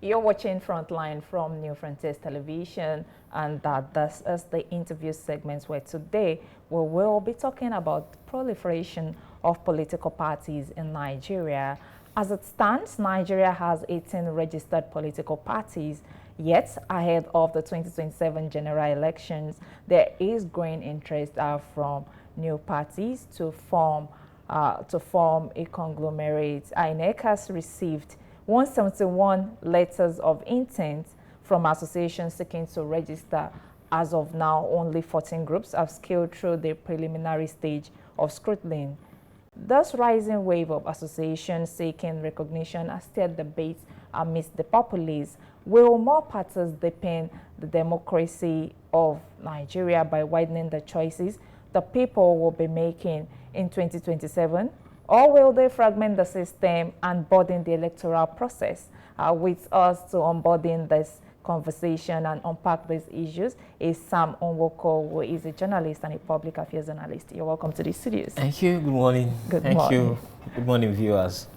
You're watching Frontline from New Frontiers Television, and this is the interview segments where today we will be talking about the proliferation of political parties in Nigeria. As it stands, Nigeria has 18 registered political parties, yet ahead of the 2027 general elections, there is growing interest from new parties to form a conglomerate. INEC has received 171 letters of intent from associations seeking to register. As of now, only 14 groups have scaled through the preliminary stage of scrutiny. This rising wave of associations seeking recognition has stirred debates amidst the populace. Will more parties deepen the democracy of Nigeria by widening the choices the people will be making in 2027? Or will they fragment the system and burden the electoral process? With us to onboarding this conversation and unpack these issues is Sam Onwoko, who is a journalist and a public affairs analyst. You're welcome to the studios. Thank you. Good morning. Thank you. Good morning, viewers.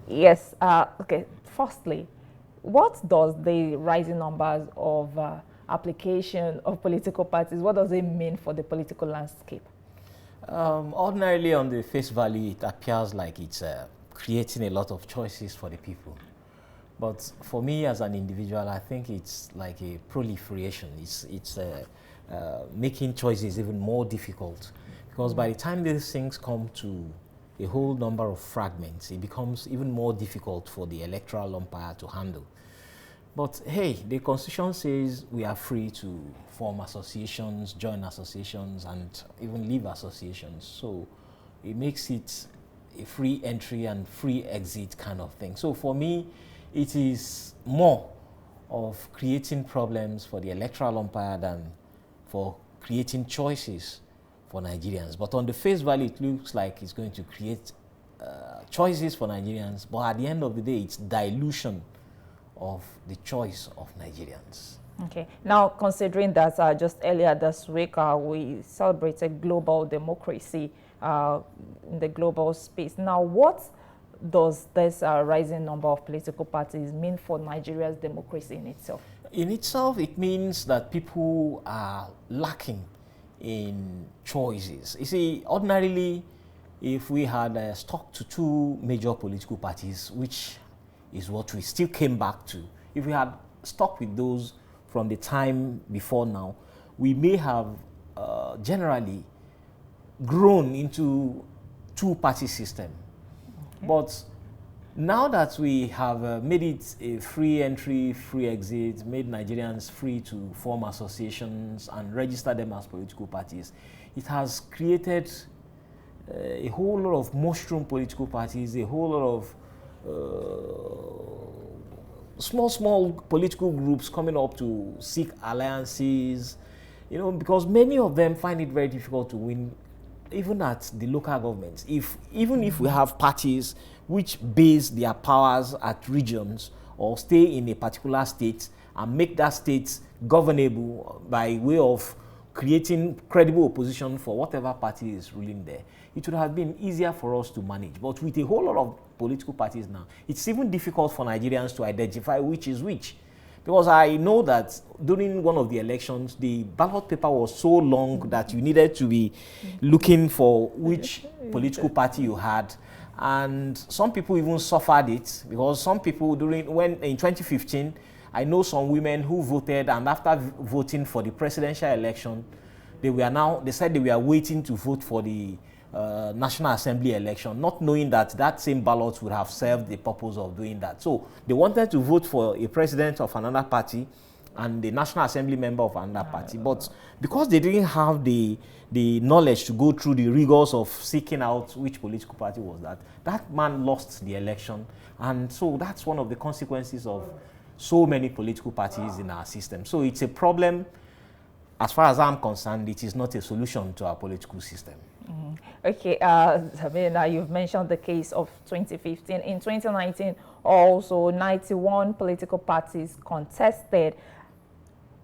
Yes. Okay. Firstly, what does the rising numbers of application of political parties, what does it mean for the political landscape? Ordinarily, on the face value, it appears like it's creating a lot of choices for the people. But for me as an individual, I think it's like a proliferation. It's making choices even more difficult, because by the time these things come to a whole number of fragments, it becomes even more difficult for the electoral umpire to handle. But hey, the Constitution says we are free to form associations, join associations, and even leave associations. So it makes it a free entry and free exit kind of thing. So for me, it is more of creating problems for the electoral umpire than for creating choices for Nigerians. But on the face value, it looks like it's going to create choices for Nigerians. But at the end of the day, it's dilution of the choice of Nigerians. Okay. Now, considering that just earlier this week, we celebrated global democracy in the global space. Now, what does this rising number of political parties mean for Nigeria's democracy in itself? In itself, it means that people are lacking in choices. You see, ordinarily, if we had stuck to two major political parties, which is what we still came back to, if we had stuck with those from the time before now, we may have generally grown into two-party system. Okay. But now that we have made it a free entry, free exit, made Nigerians free to form associations and register them as political parties, it has created a whole lot of mushroom political parties, a whole lot of small political groups coming up to seek alliances, because many of them find it very difficult to win, even at the local governments. Even if we have parties which base their powers at regions or stay in a particular state and make that state governable by way of creating credible opposition for whatever party is ruling there, it would have been easier for us to manage. But with a whole lot of political parties now, it's even difficult for Nigerians to identify which is which. Because I know that during one of the elections, the ballot paper was so long that you needed to be looking for which political party you had. And some people even suffered it, because some people in 2015, I know some women who voted, and after voting for the presidential election, they said they were waiting to vote for the National Assembly election, not knowing that that same ballot would have served the purpose of doing that. So they wanted to vote for a president of another party and the National Assembly member of another party. But because they didn't have the knowledge to go through the rigors of seeking out which political party was that man lost the election. And so that's one of the consequences of so many political parties in our system. So it's a problem. As far as I'm concerned, it is not a solution to our political system. Mm-hmm. Okay, you've mentioned the case of 2015. In 2019, also 91 political parties contested.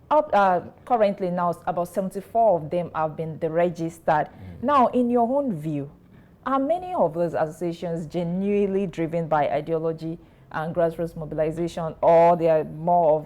Currently now, about 74 of them have been deregistered. Now, in your own view, are many of those associations genuinely driven by ideology and grassroots mobilization, or they are more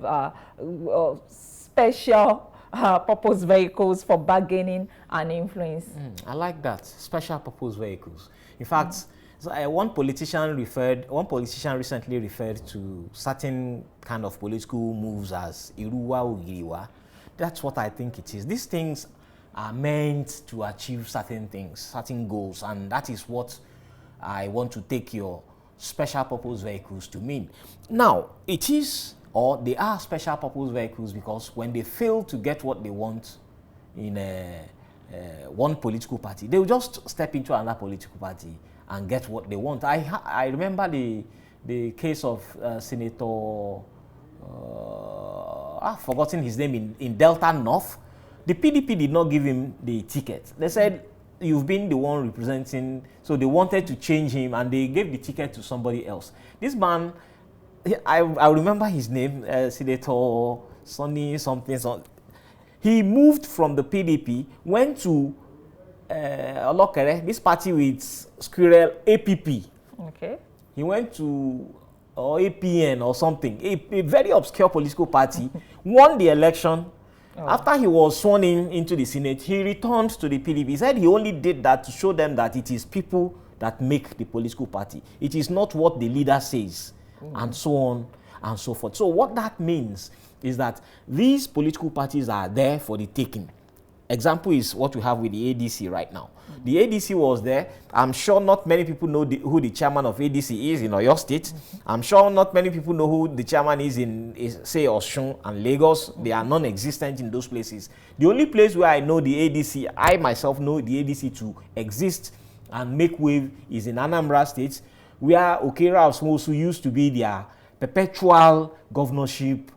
of special purpose vehicles for bargaining and influence? I like that, special purpose vehicles. In fact, so, one politician recently referred to certain kind of political moves as Iruwa Ugiriwa. That's what I think it is. These things are meant to achieve certain things, certain goals, and that is what I want to take your special purpose vehicles to mean. Now, it is, or they are special purpose vehicles because when they fail to get what they want in one political party, they will just step into another political party and get what they want. I remember the case of Senator, I've forgotten his name, in Delta North. The PDP did not give him the ticket. They said, you've been the one representing, so they wanted to change him and they gave the ticket to somebody else. This man, I remember his name, Senator Sonny something. He moved from the PDP, went to Olokere, this party with Squirrel, APP. Okay. He went to APN or something, a very obscure political party, won the election. After he was sworn into the Senate, he returned to the PDP. He said he only did that to show them that it is people that make the political party. It is not what the leader says, and so on and so forth. So what that means is that these political parties are there for the taking. Example is what we have with the ADC right now. The ADC was there. I'm sure not many people know who the chairman of ADC is in Oyo State. I'm sure not many people know who the chairman is in, say, Osun and Lagos. They are non-existent in those places. The only place where I know the ADC, I myself know the ADC to exist and make wave is in Anambra State, where Okera Osmosu used to be their perpetual governorship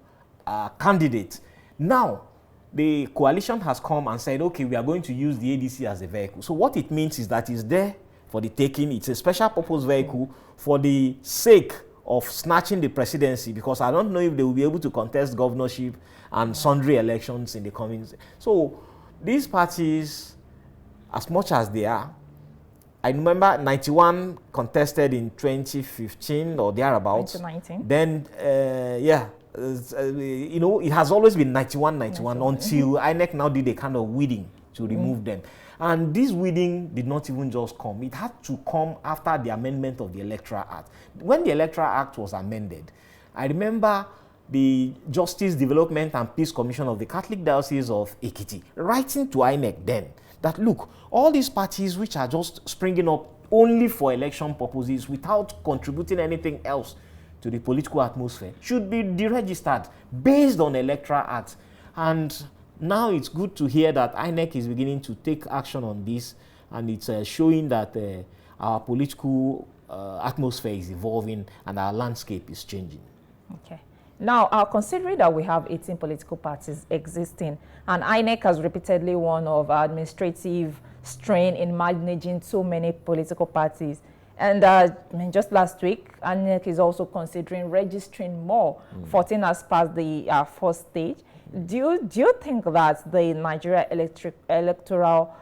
candidate. Now, the coalition has come and said, okay, we are going to use the ADC as a vehicle. So what it means is that it's there for the taking. It's a special purpose vehicle for the sake of snatching the presidency, because I don't know if they will be able to contest governorship and sundry elections in the coming. So these parties, as much as they are, I remember 91 contested in 2015 or thereabouts. 2019. Then, you know, it has always been 91 until INEC now did a kind of weeding to remove them. And this weeding did not even just come. It had to come after the amendment of the Electoral Act. When the Electoral Act was amended, I remember the Justice, Development and Peace Commission of the Catholic Diocese of Ekiti writing to INEC then that, look, all these parties which are just springing up only for election purposes without contributing anything else to the political atmosphere should be deregistered based on Electoral Act. And now it's good to hear that INEC is beginning to take action on this, and it's showing that our political atmosphere is evolving and our landscape is changing. Okay. Now, considering that we have 18 political parties existing, and INEC has repeatedly warned of administrative strain in managing so many political parties, and I mean, just last week, INEC is also considering registering more. 14 has passed the first stage. Do you think that the Nigeria electoral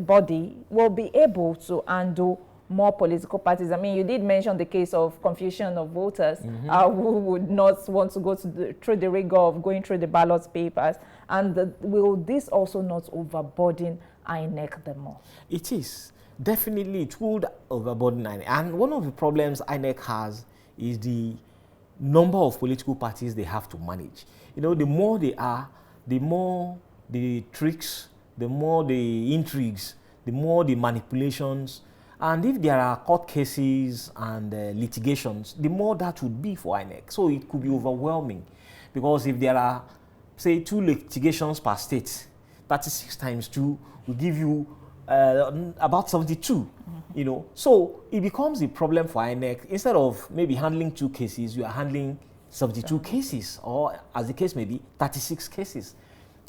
body will be able to undo more political parties? I mean, you did mention the case of confusion of voters who would not want to go through the rigor of going through the ballot papers. And will this also not overburden INEC the more? It is. Definitely, it would overburden INEC. And one of the problems INEC has is the number of political parties they have to manage. You know, the more they are, the more the tricks, the more the intrigues, the more the manipulations. And if there are court cases and litigations, the more that would be for INEC. So it could be overwhelming. Because if there are, say, 2 litigations per state, 36 times 2 will give you about 72, you know. So it becomes a problem for INEC. Instead of maybe handling 2 cases, you are handling 72 cases, or as the case may be, 36 cases.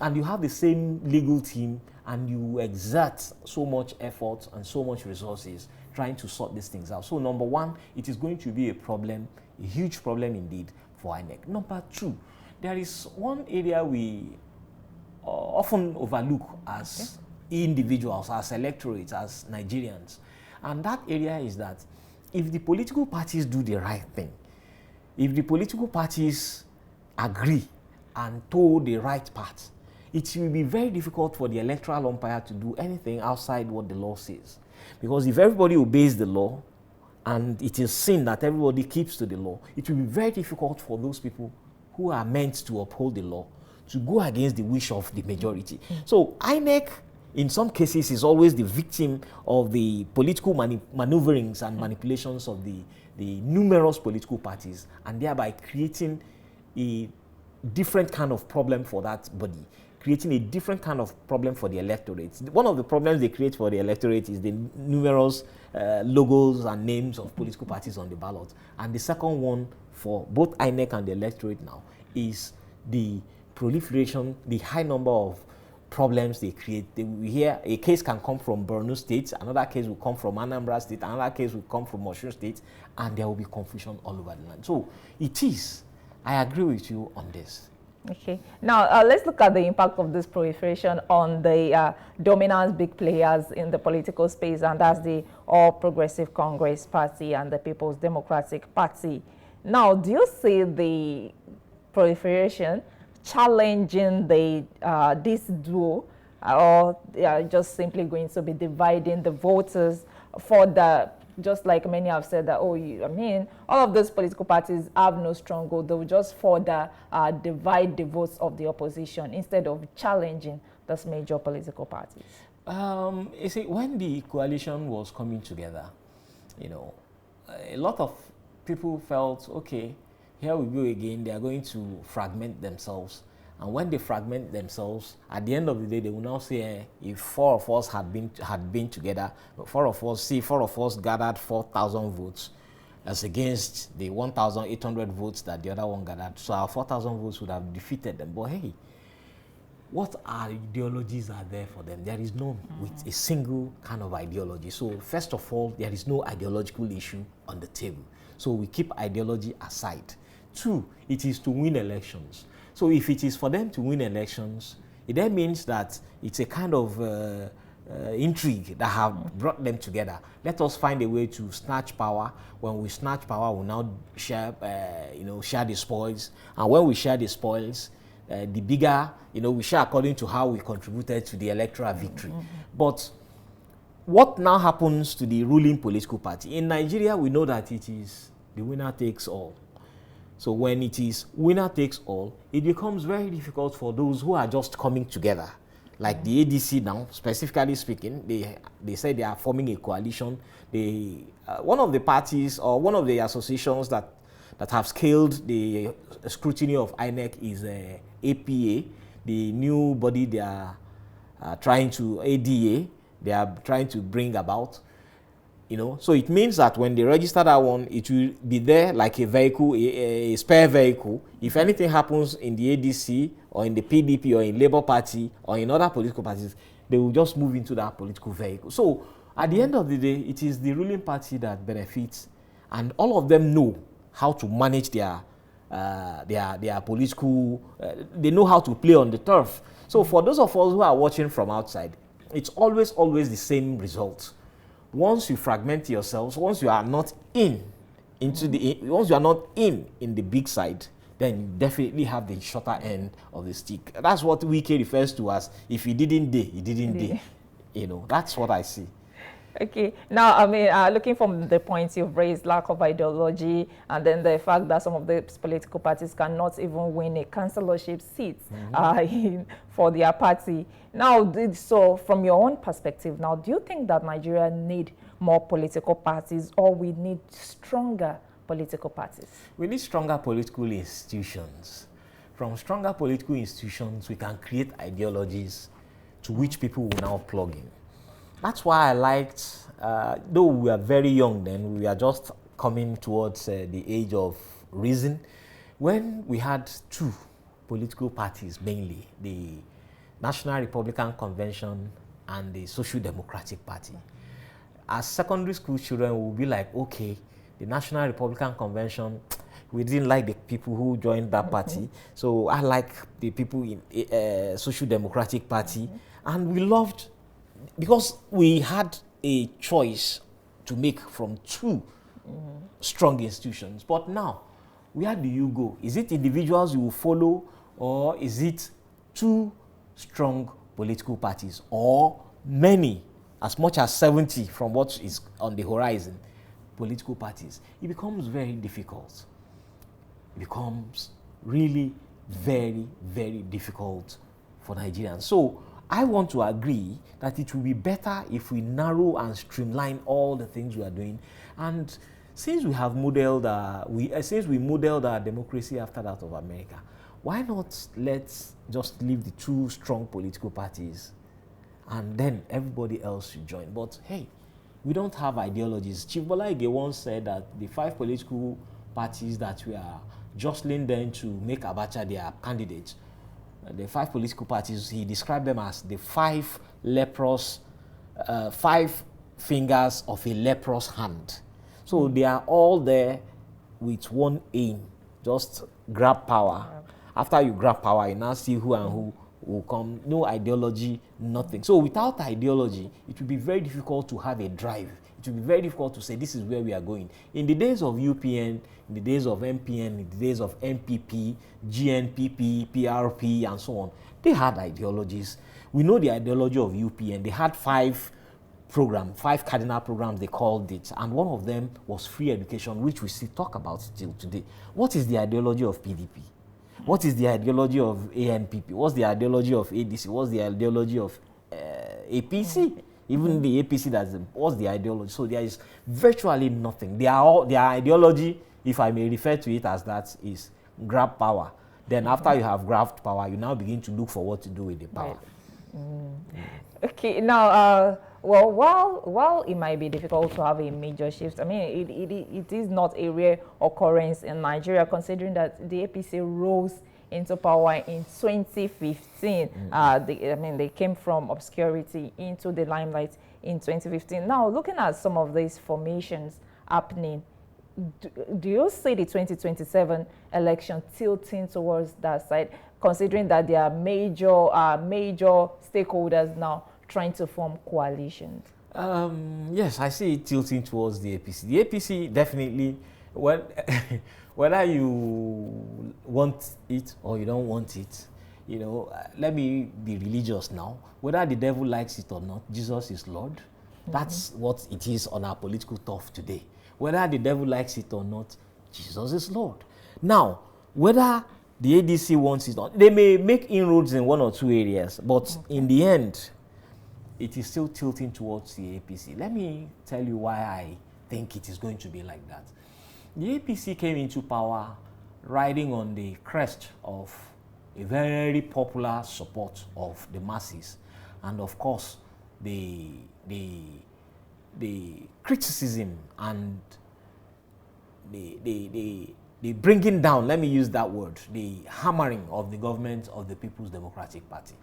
And you have the same legal team, and you exert so much effort and so much resources trying to sort these things out. So number one, it is going to be a problem, a huge problem indeed for INEC. Number 2, there is one area we often overlook as individuals, as electorates, as Nigerians. And that area is that if the political parties do the right thing, if the political parties agree and toe the right path, it will be very difficult for the electoral umpire to do anything outside what the law says. Because if everybody obeys the law, and it is seen that everybody keeps to the law, it will be very difficult for those people who are meant to uphold the law to go against the wish of the majority. So INEC, in some cases, is always the victim of the political maneuverings and manipulations of the numerous political parties, and thereby creating a different kind of problem for that body, creating a different kind of problem for the electorate. One of the problems they create for the electorate is the numerous logos and names of political parties on the ballot. And the second one for both INEC and the electorate now is the proliferation, the high number of problems they create. We hear a case can come from Borno State, another case will come from Anambra State, another case will come from Osun State, and there will be confusion all over the land. So it is, I agree with you on this. Okay. Now, let's look at the impact of this proliferation on the dominant big players in the political space, and that's the All Progressive Congress Party and the People's Democratic Party. Now, do you see the proliferation challenging the this duo, or just simply going to be dividing the voters for the, just like many have said that, I mean, all of those political parties have no stronghold. They will just further divide the votes of the opposition instead of challenging those major political parties? You see, when the coalition was coming together, you know, a lot of people felt, okay, here we go again, they are going to fragment themselves. And when they fragment themselves, at the end of the day, they will now say, if four of us had been together, four of us gathered 4,000 votes as against the 1,800 votes that the other one gathered. So our 4,000 votes would have defeated them. But hey, what ideologies are there for them? There is none with a single kind of ideology. So first of all, there is no ideological issue on the table. So we keep ideology aside. Two, it is to win elections. So if it is for them to win elections, it then means that it's a kind of intrigue that have brought them together. Let us find a way to snatch power. When we snatch power, we'll now share the spoils. And when we share the spoils, the bigger, we share according to how we contributed to the electoral victory. But what now happens to the ruling political party? In Nigeria, we know that it is the winner takes all. So when it is winner takes all, it becomes very difficult for those who are just coming together. Like the ADC now, specifically speaking, they say they are forming a coalition. One of the parties or one of the associations that have scaled the scrutiny of INEC is APA, the new body they are trying to, ADA, they are trying to bring about. So it means that when they register that one, it will be there like a vehicle, a spare vehicle. If anything happens in the ADC or in the PDP or in Labour Party or in other political parties, they will just move into that political vehicle. So at the end of the day, it is the ruling party that benefits, and all of them know how to manage their political, they know how to play on the turf. So for those of us who are watching from outside, it's always the same result. Once you fragment yourselves, once you are not in the big side, then you definitely have the shorter end of the stick. That's what Wike refers to as, if he didn't day, he didn't day. That's what I see. Okay. Now, I mean, looking from the points you've raised, lack of ideology, and then the fact that some of the political parties cannot even win a councillorship seat for their party. Now, so from your own perspective, now, do you think that Nigeria need more political parties, or we need stronger political parties? We need stronger political institutions. From stronger political institutions, we can create ideologies to which people will now plug in. That's why I liked, though we are very young then, we are just coming towards the age of reason, when we had two political parties mainly, the National Republican Convention and the Social Democratic Party. As secondary school children, we'll be like, okay, the National Republican Convention, we didn't like the people who joined that party, so I like the people in Social Democratic Party, and we loved, because we had a choice to make from two strong institutions. But now, where do you go? Is it individuals you will follow, or is it two strong political parties, or many, as much as 70 from what is on the horizon, political parties? It becomes very difficult. It becomes really very, very difficult for Nigerians. So I want to agree that it will be better if we narrow and streamline all the things we are doing. And since we have modeled, since we modeled our democracy after that of America, why not let's just leave the two strong political parties, and then everybody else should join? But hey, we don't have ideologies. Chief Bola Ige once said that the 5 political parties that we are jostling them to make Abacha their candidate, the 5 political parties, he described them as the 5 leprous, 5 fingers of a leprous hand. So they are all there with one aim, just grab power. After you grab power, you now see who and who will come. No ideology, nothing. So without ideology, it will be very difficult to have a drive. It will be very difficult to say this is where we are going. In the days of UPN, in the days of MPN, in the days of MPP, GNPP, PRP, and so on, they had ideologies. We know the ideology of UPN. They had 5 cardinal programs, they called it, and one of them was free education, which we still talk about till today. What is the ideology of PDP? What is the ideology of ANPP? What's the ideology of ADC? What's the ideology of APC? Even the APC, what's the ideology? So there is virtually nothing. Their ideology, if I may refer to it as that, is grab power. Then after you have grabbed power, you now begin to look for what to do with the power. Okay, now, well, while it might be difficult to have a major shift, I mean, it is not a rare occurrence in Nigeria, considering that the APC rose into power in 2015. They came from obscurity into the limelight in 2015. Now, looking at some of these formations happening, do you see the 2027 election tilting towards that side, considering that there are major stakeholders now trying to form coalitions? Yes, I see it tilting towards the APC. The APC definitely, whether you want it or you don't want it, let me be religious now. Whether the devil likes it or not, Jesus is Lord. That's what it is on our political turf today. Whether the devil likes it or not, Jesus is Lord. Now, whether the ADC wants it or not, they may make inroads in 1 or 2 areas, but in the end, it is still tilting towards the APC. Let me tell you why I think it is going to be like that. The APC came into power riding on the crest of a very popular support of the masses, and of course, the criticism and the bringing down, let me use that word, the hammering of the government of the People's Democratic Party.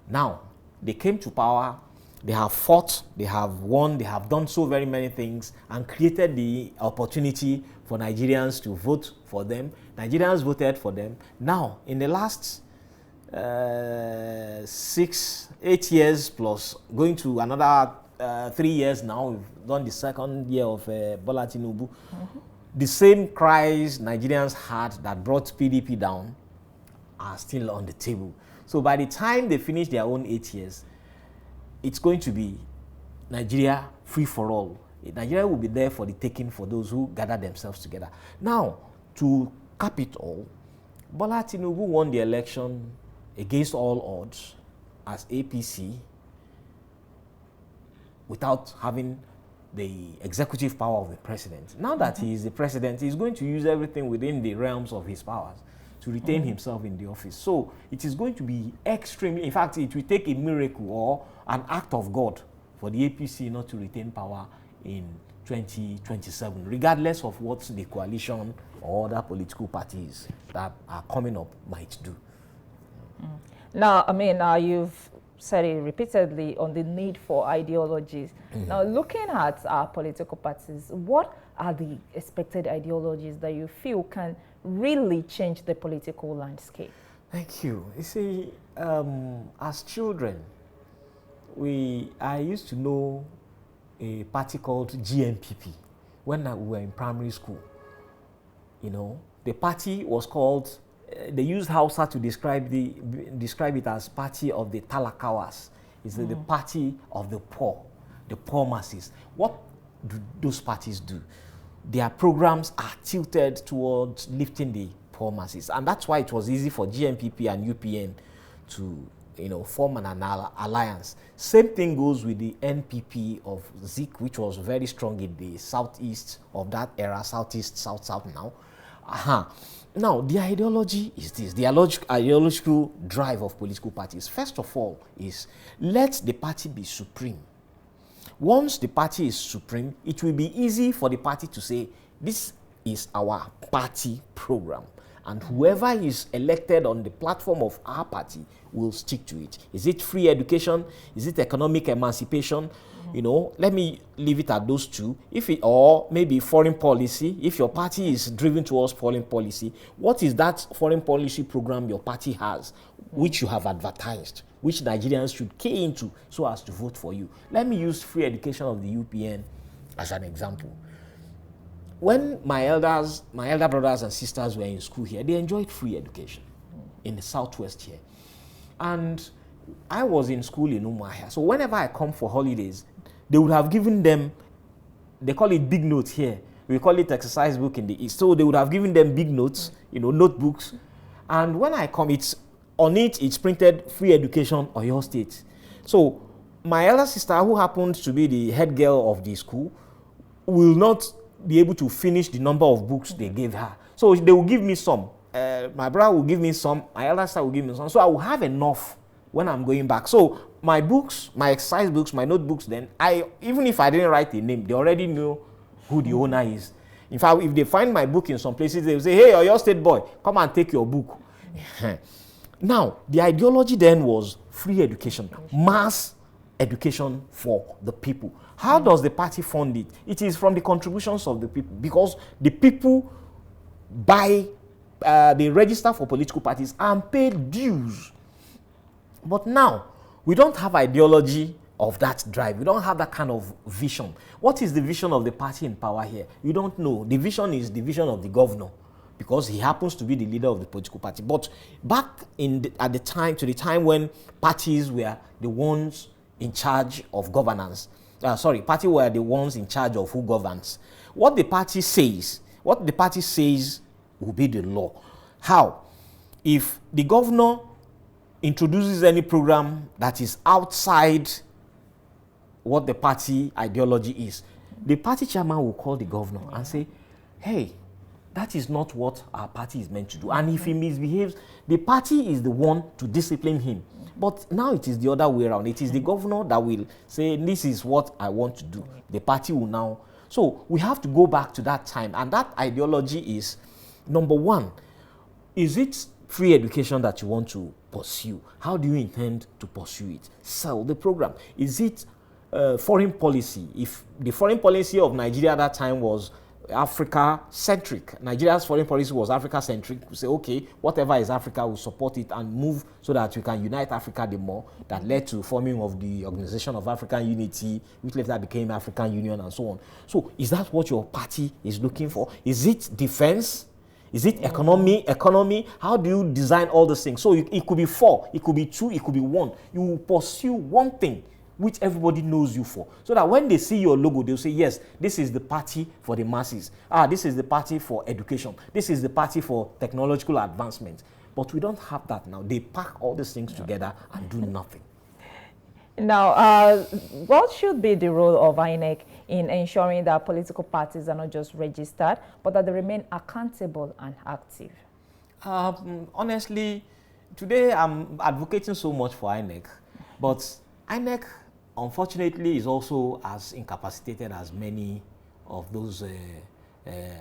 Now, they came to power, they have fought, they have won, they have done so very many things and created the opportunity for Nigerians to vote for them. Nigerians voted for them. Now, in the last 8 years plus, going to another 3 years now, we've done the 2nd year of Bola Tinubu. The same cries Nigerians had that brought PDP down are still on the table. So by the time they finish their own 8 years, it's going to be Nigeria free for all. Nigeria will be there for the taking for those who gather themselves together. Now, to cap it all, Bola Tinubu won the election against all odds as APC without having the executive power of the president. Now that he is the president, he's going to use everything within the realms of his powers to retain himself in the office. So it is going to be extremely, in fact, it will take a miracle or an act of God for the APC not to retain power in 2027, regardless of what the coalition or other political parties that are coming up might do. Now, I mean, you've said it repeatedly on the need for ideologies. Now, looking at our political parties, what are the expected ideologies that you feel can really change the political landscape? Thank you. You see, as children, I used to know a party called GNPP, when we were in primary school. You know, the party was called, they used Hausa to describe it as party of the Talakawas. It's the party of the poor masses. What do those parties do? Their programs are tilted towards lifting the poor masses. And that's why it was easy for GMPP and UPN to, you know, form an alliance. Same thing goes with the NPP of Zik, which was very strong in the southeast of that era, southeast, south now. Now, the ideology is this, the ideological drive of political parties. First of all, is let the party be supreme. Once the party is supreme, it will be easy for the party to say, this is our party program. And whoever is elected on the platform of our party will stick to it. Is it free education? Is it economic emancipation? You know, let me leave it at those two. Or maybe foreign policy. If your party is driven towards foreign policy, what is that foreign policy program your party has, which you have advertised, which Nigerians should key into so as to vote for you? Let me use free education of the UPN as an example. When my elder brothers and sisters were in school here, they enjoyed free education in the southwest here. And I was in school in Umuahia. So whenever I come for holidays, they would have given them, they call it big notes here. We call it exercise book in the East. So they would have given them big notes, you know, notebooks. And when I come, it's printed free education of your state. So my elder sister, who happens to be the head girl of the school, will not be able to finish the number of books they gave her. So they will give me some. My brother will give me some. My elder sister will give me some. So I will have enough when I'm going back. So my books, my exercise books, my notebooks, then even if I didn't write a name, they already know who the owner is. In fact, if they find my book in some places, they will say, hey, Oyo State boy, come and take your book. Now, the ideology then was free education, mass education for the people. How does the party fund it? It is from the contributions of the people, because the people they register for political parties and pay dues. But now, we don't have ideology of that drive. We don't have that kind of vision. What is the vision of the party in power here? You don't know. The vision is the vision of the governor, because he happens to be the leader of the political party. But back at the time when parties were the ones in charge of governance, party were the ones in charge of who governs. What the party says will be the law. How? If the governor introduces any program that is outside what the party ideology is, the party chairman will call the governor and say, hey, that is not what our party is meant to do. And if he misbehaves, the party is the one to discipline him. But now it is the other way around. It is the governor that will say, this is what I want to do. The party will now. So we have to go back to that time. And that ideology is, number one, is it free education that you want to pursue? How do you intend to pursue it? Sell the program. Is it foreign policy? If the foreign policy of Nigeria at that time was Africa-centric, Nigeria's foreign policy was Africa-centric, we say, okay, whatever is Africa, we'll support it and move so that we can unite Africa the more. That led to forming of the Organization of African Unity, which later became African Union and so on. So is that what your party is looking for? Is it defense? Is it economy? How do you design all these things? So it could be 4, it could be 2, it could be 1. You will pursue one thing which everybody knows you for. So that when they see your logo, they'll say, yes, this is the party for the masses. This is the party for education. This is the party for technological advancement. But we don't have that now. They pack all these things together and do nothing. Now, what should be the role of INEC in ensuring that political parties are not just registered, but that they remain accountable and active? Honestly, today I'm advocating so much for INEC, but INEC, unfortunately, is also as incapacitated as many of those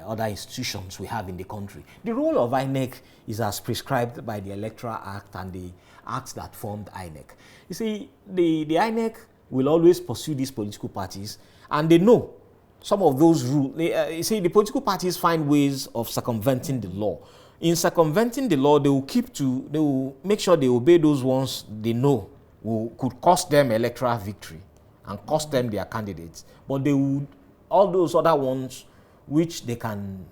other institutions we have in the country. The role of INEC is as prescribed by the Electoral Act and the acts that formed INEC. You see, the INEC will always pursue these political parties, and they know some of those rules. You see, the political parties find ways of circumventing the law. In circumventing the law, they will make sure they obey those ones they know could cost them electoral victory and cost them their candidates. But all those other ones which they can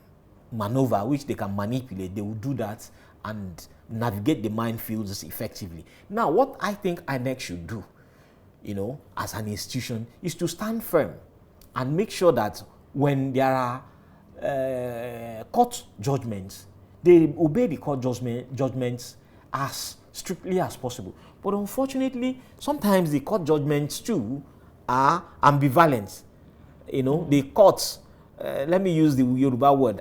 maneuver, which they can manipulate, they will do that and navigate the minefields effectively. Now, what I think INEC should do, as an institution, is to stand firm and make sure that when there are court judgments, they obey the court judgments as strictly as possible. But unfortunately, sometimes the court judgments too are ambivalent. The courts, let me use the Yoruba word,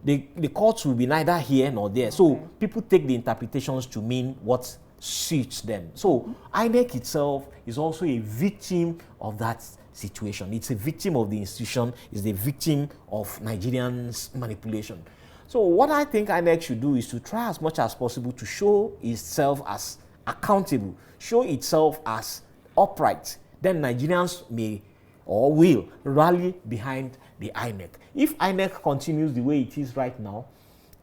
the courts will be neither here nor there. So people take the interpretations to mean what suits them. So INEC itself is also a victim of that situation. It's a victim of the institution, it's a victim of Nigerians' manipulation. So what I think INEC should do is to try as much as possible to show itself as accountable, show itself as upright. Then Nigerians may or will rally behind the INEC. If INEC continues the way it is right now,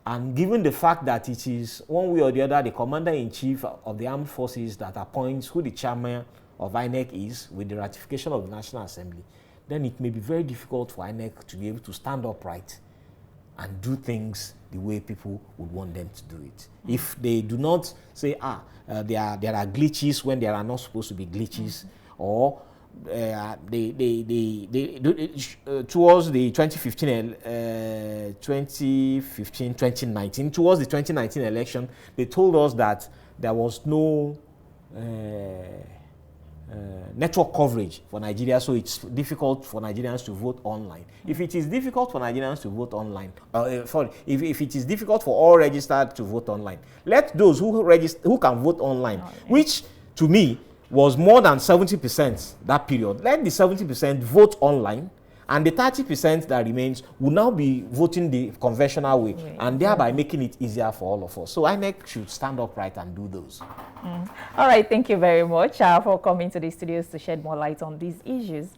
and given the fact that it is one way or the other the commander-in-chief of the armed forces that appoints who the chairman of INEC is with the ratification of the National Assembly, then it may be very difficult for INEC to be able to stand upright and do things the way people would want them to do it. If they do not say, there are glitches when there are not supposed to be glitches, or towards the 2019, towards the 2019 election, they told us that there was no network coverage for Nigeria, so it's difficult for Nigerians to vote online. If it is difficult for Nigerians to vote online, if it is difficult for all registered to vote online, let those who can vote online, which to me was more than 70% that period, let the 70% vote online, and the 30% that remains will now be voting the conventional way, and thereby making it easier for all of us. So INEC should stand upright and do those. All right, thank you very much for coming to the studios to shed more light on these issues.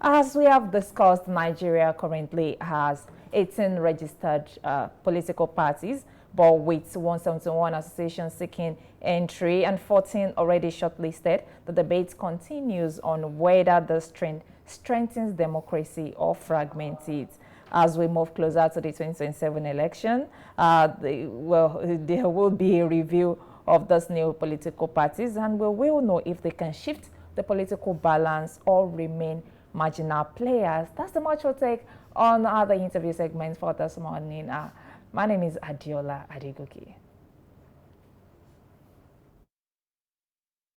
As we have discussed, Nigeria currently has 18 registered political parties, but with 171 associations seeking entry and 14 already shortlisted. The debate continues on whether this trend strengthens democracy or fragments it. As we move closer to the 2027 election, there will be a review of those new political parties, and we will know if they can shift the political balance or remain marginal players. That's the much we'll take on other interview segments for this morning. My name is Adiola Adegoke.